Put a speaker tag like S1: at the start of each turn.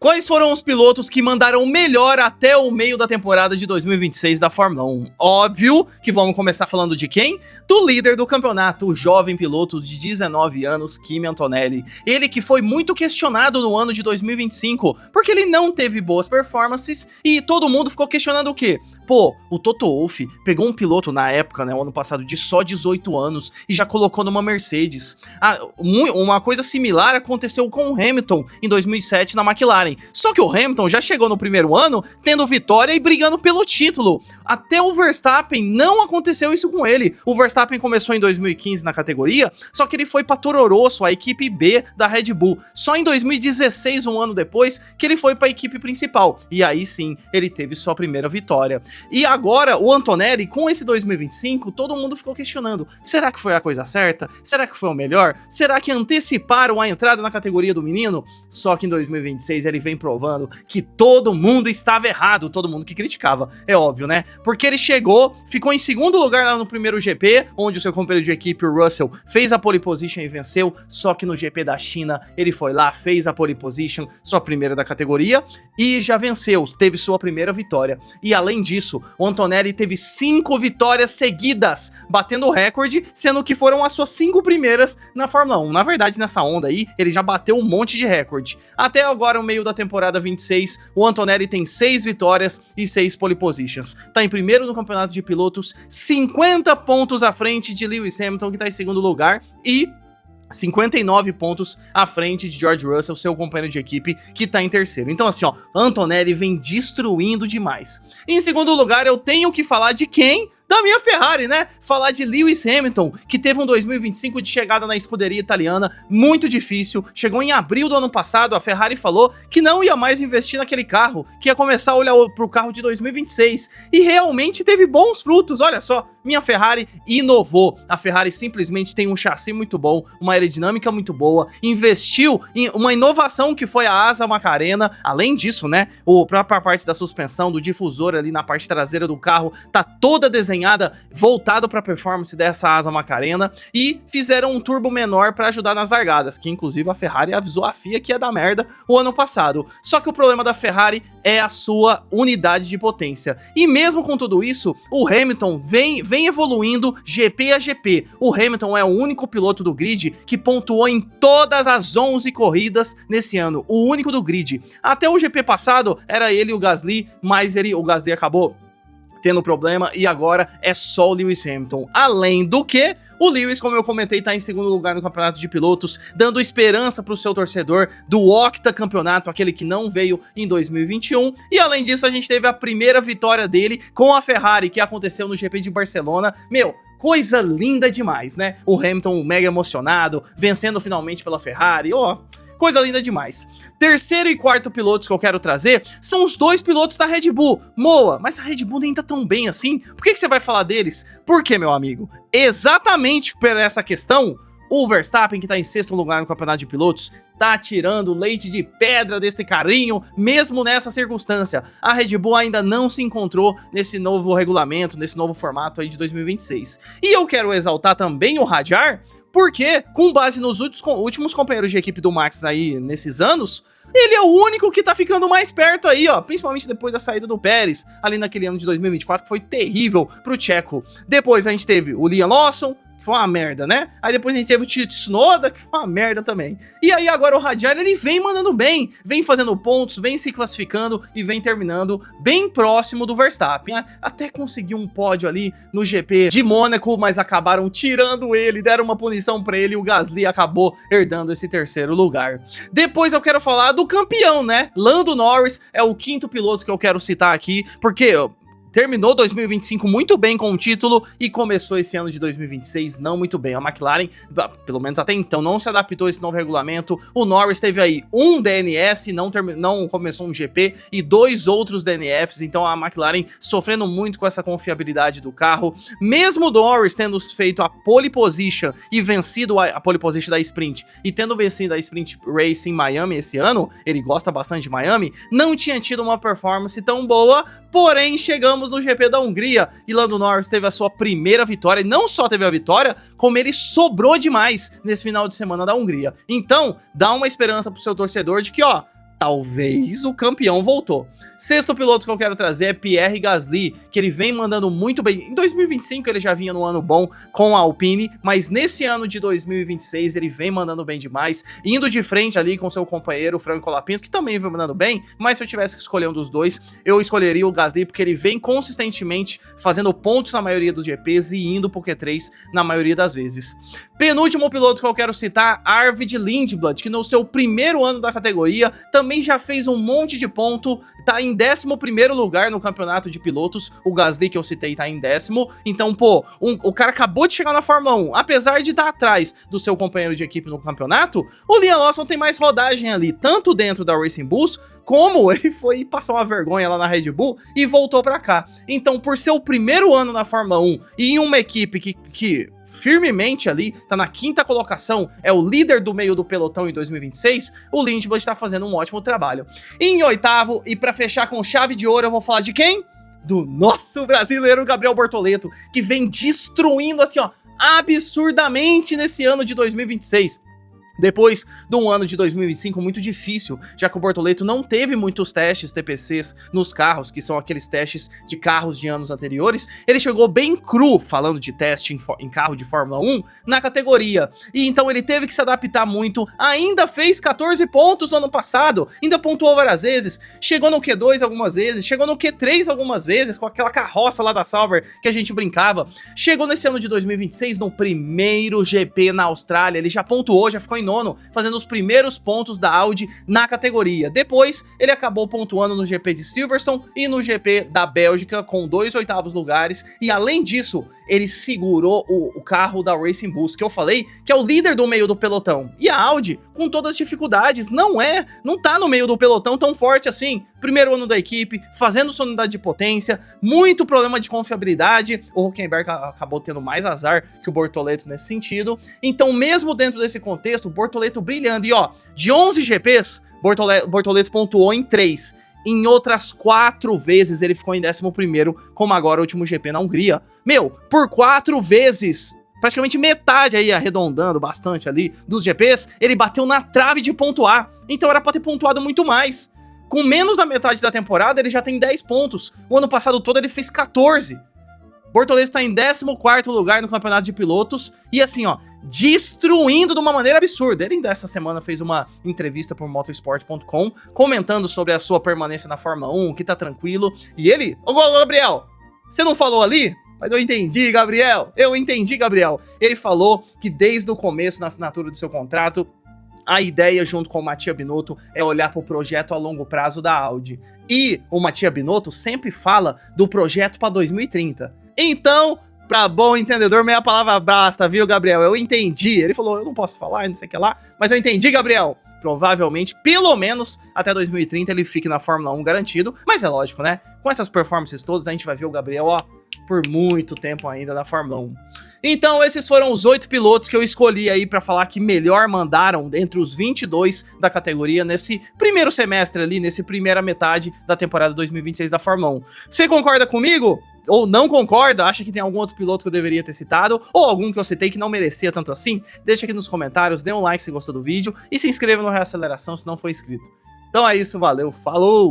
S1: Quais foram os pilotos que mandaram melhor até o meio da temporada de 2026 da Fórmula 1? Óbvio que vamos começar falando de quem? Do líder do campeonato, o jovem piloto de 19 anos, Kimi Antonelli. Ele que foi muito questionado no ano de 2025, porque ele não teve boas performances e todo mundo ficou questionando o quê? Pô, o Toto Wolff pegou um piloto na época, né, o ano passado, de só 18 anos e já colocou numa Mercedes. Uma coisa similar aconteceu com o Hamilton em 2007 na McLaren. Só que o Hamilton já chegou no primeiro ano tendo vitória e brigando pelo título. Até o Verstappen não aconteceu isso com ele. O Verstappen começou em 2015 na categoria, só que ele foi pra Toro Rosso, a equipe B da Red Bull. Só em 2016, um ano depois, que ele foi pra equipe principal. E aí sim, ele teve sua primeira vitória. E agora, o Antonelli, com esse 2025, todo mundo ficou questionando. Será que foi a coisa certa? Será que foi o melhor? Será que anteciparam a entrada na categoria do menino? Só que em 2026 ele vem provando que todo mundo estava errado, todo mundo que criticava, é óbvio, né? Porque ele chegou, ficou em segundo lugar lá no primeiro GP, onde o seu companheiro de equipe, o Russell, fez a pole position e venceu, só que no GP da China, ele foi lá, fez a pole position, sua primeira da categoria, e já venceu, teve sua primeira vitória. E além disso, o Antonelli teve 5 vitórias seguidas, batendo o recorde, sendo que foram as suas 5 primeiras na Fórmula 1. Na verdade, nessa onda aí, ele já bateu um monte de recorde. Até agora, no meio da temporada 26, o Antonelli tem 6 vitórias e 6 pole positions. Tá em primeiro no campeonato de pilotos, 50 pontos à frente de Lewis Hamilton, que tá em segundo lugar, e 59 pontos à frente de George Russell, seu companheiro de equipe, que tá em terceiro. Então assim, ó, Antonelli vem destruindo demais. Em segundo lugar, eu tenho que falar de quem? Da minha Ferrari, né? Falar de Lewis Hamilton, que teve um 2025 de chegada na escuderia italiana muito difícil. Chegou em abril do ano passado, a Ferrari falou que não ia mais investir naquele carro, que ia começar a olhar pro carro de 2026. E realmente teve bons frutos, olha só. Minha Ferrari inovou. A Ferrari simplesmente tem um chassi muito bom, uma aerodinâmica muito boa, investiu em uma inovação que foi a asa Macarena. Além disso, né, a própria parte da suspensão, do difusor ali na parte traseira do carro, tá toda desenhada voltado para a performance dessa asa Macarena, e fizeram um turbo menor para ajudar nas largadas, que inclusive a Ferrari avisou a FIA que ia dar merda o ano passado. Só que o problema da Ferrari é a sua unidade de potência. E mesmo com tudo isso, o Hamilton vem evoluindo GP a GP. O Hamilton é o único piloto do grid que pontuou em todas as 11 corridas nesse ano, o único do grid. Até o GP passado era ele e o Gasly, mas o Gasly acabou tendo problema e agora é só o Lewis Hamilton. Além do que, o Lewis, como eu comentei, tá em segundo lugar no campeonato de pilotos, dando esperança pro seu torcedor do octacampeonato, aquele que não veio em 2021. E além disso, a gente teve a primeira vitória dele com a Ferrari, que aconteceu no GP de Barcelona. Meu, coisa linda demais, né? O Hamilton mega emocionado, vencendo finalmente pela Ferrari, ó. Coisa linda demais. Terceiro e quarto pilotos que eu quero trazer são os 2 pilotos da Red Bull. Moa, mas a Red Bull nem tá tão bem assim. Por que você vai falar deles? Por quê, meu amigo? Exatamente por essa questão, o Verstappen, que tá em sexto lugar no campeonato de pilotos, tá tirando leite de pedra deste carinho, mesmo nessa circunstância. A Red Bull ainda não se encontrou nesse novo regulamento, nesse novo formato aí de 2026. E eu quero exaltar também o Hadjar, porque, com base nos últimos companheiros de equipe do Max aí nesses anos, ele é o único que tá ficando mais perto aí, ó, principalmente depois da saída do Pérez, ali naquele ano de 2024, que foi terrível pro Checo. Depois a gente teve o Liam Lawson, que foi uma merda, né? Aí depois a gente teve o Tsunoda, que foi uma merda também. E aí agora o Hadjar, ele vem mandando bem, vem fazendo pontos, vem se classificando e vem terminando bem próximo do Verstappen. Até conseguiu um pódio ali no GP de Mônaco, mas acabaram tirando ele, deram uma punição pra ele e o Gasly acabou herdando esse terceiro lugar. Depois eu quero falar do campeão, né? Lando Norris é o quinto piloto que eu quero citar aqui, porque terminou 2025 muito bem com o título e começou esse ano de 2026 não muito bem. A McLaren, pelo menos até então, não se adaptou a esse novo regulamento. O Norris teve aí um DNS, não começou um GP, e 2 outros DNFs, então a McLaren sofrendo muito com essa confiabilidade do carro. Mesmo o Norris tendo feito a pole position e vencido a pole position da sprint, e tendo vencido a sprint race em Miami esse ano, ele gosta bastante de Miami, não tinha tido uma performance tão boa, porém chegamos no GP da Hungria e Lando Norris teve a sua primeira vitória, e não só teve a vitória, como ele sobrou demais nesse final de semana da Hungria. Então, dá uma esperança pro seu torcedor de que, ó, talvez o campeão voltou. Sexto piloto que eu quero trazer é Pierre Gasly, que ele vem mandando muito bem. Em 2025 ele já vinha no ano bom com a Alpine, mas nesse ano de 2026 ele vem mandando bem demais, indo de frente ali com seu companheiro Franco Colapinto, que também vem mandando bem, mas se eu tivesse que escolher um dos dois, eu escolheria o Gasly, porque ele vem consistentemente fazendo pontos na maioria dos GPs e indo pro Q3 na maioria das vezes. Penúltimo piloto que eu quero citar, Arvid Lindblad, que no seu primeiro ano da categoria também já fez um monte de ponto, tá em 11º lugar no campeonato de pilotos. O Gasly que eu citei tá em 10º, então pô, o cara acabou de chegar na Fórmula 1, apesar de estar atrás do seu companheiro de equipe no campeonato, o Liam Lawson tem mais rodagem ali, tanto dentro da Racing Bulls, como ele foi passar uma vergonha lá na Red Bull e voltou pra cá. Então, por ser o primeiro ano na Fórmula 1 e em uma equipe que firmemente ali, tá na 5ª colocação, é o líder do meio do pelotão em 2026, o Lindblad está fazendo um ótimo trabalho. Em 8º, e pra fechar com chave de ouro, eu vou falar de quem? Do nosso brasileiro Gabriel Bortoleto, que vem destruindo assim, ó, absurdamente nesse ano de 2026. Depois de um ano de 2025 muito difícil, já que o Bortoleto não teve muitos testes TPCs nos carros, que são aqueles testes de carros de anos anteriores, ele chegou bem cru, falando de teste em carro de Fórmula 1, na categoria. E então ele teve que se adaptar muito, ainda fez 14 pontos no ano passado, ainda pontuou várias vezes, chegou no Q2 algumas vezes, chegou no Q3 algumas vezes, com aquela carroça lá da Sauber que a gente brincava. Chegou nesse ano de 2026 no primeiro GP na Austrália, ele já pontuou, já ficou em nono, fazendo os primeiros pontos da Audi na categoria. Depois, ele acabou pontuando no GP de Silverstone e no GP da Bélgica, com 2 8º lugares, e além disso, ele segurou o carro da Racing Bulls, que eu falei que é o líder do meio do pelotão. E a Audi, com todas as dificuldades, não tá no meio do pelotão tão forte assim. Primeiro ano da equipe, fazendo sua unidade de potência, muito problema de confiabilidade. O Hülkenberg acabou tendo mais azar que o Bortoleto nesse sentido. Então, mesmo dentro desse contexto, o Bortoleto brilhando. E ó, de 11 GPs, Bortoleto pontuou em 3. Em outras 4 vezes ele ficou em 11º, como agora o último GP na Hungria. Meu, por 4 vezes, praticamente metade aí, arredondando bastante ali, dos GPs, ele bateu na trave de pontuar. Então era pra ter pontuado muito mais. Com menos da metade da temporada, ele já tem 10 pontos. O ano passado todo ele fez 14. Bortoleto tá em 14º lugar no campeonato de pilotos. E assim, ó, destruindo de uma maneira absurda. Ele ainda essa semana fez uma entrevista por motorsport.com, comentando sobre a sua permanência na Fórmula 1, que tá tranquilo. E ele... Ô, Gabriel, você não falou ali? Mas eu entendi, Gabriel. Eu entendi, Gabriel. Ele falou que desde o começo, na assinatura do seu contrato, a ideia, junto com o Mattia Binotto, é olhar para o projeto a longo prazo da Audi. E o Mattia Binotto sempre fala do projeto para 2030. Então, para bom entendedor, meia palavra basta, viu, Gabriel? Eu entendi. Ele falou, eu não posso falar, não sei o que lá, mas eu entendi, Gabriel. Provavelmente, pelo menos, até 2030 ele fique na Fórmula 1 garantido. Mas é lógico, né? Com essas performances todas, a gente vai ver o Gabriel, ó, por muito tempo ainda na Fórmula 1. Então esses foram os 8 pilotos que eu escolhi aí pra falar que melhor mandaram dentre os 22 da categoria nesse primeiro semestre ali, nesse primeira metade da temporada 2026 da Fórmula 1. Você concorda comigo? Ou não concorda? Acha que tem algum outro piloto que eu deveria ter citado? Ou algum que eu citei que não merecia tanto assim? Deixa aqui nos comentários, dê um like se gostou do vídeo e se inscreva no Reaceleração se não for inscrito. Então é isso, valeu, falou!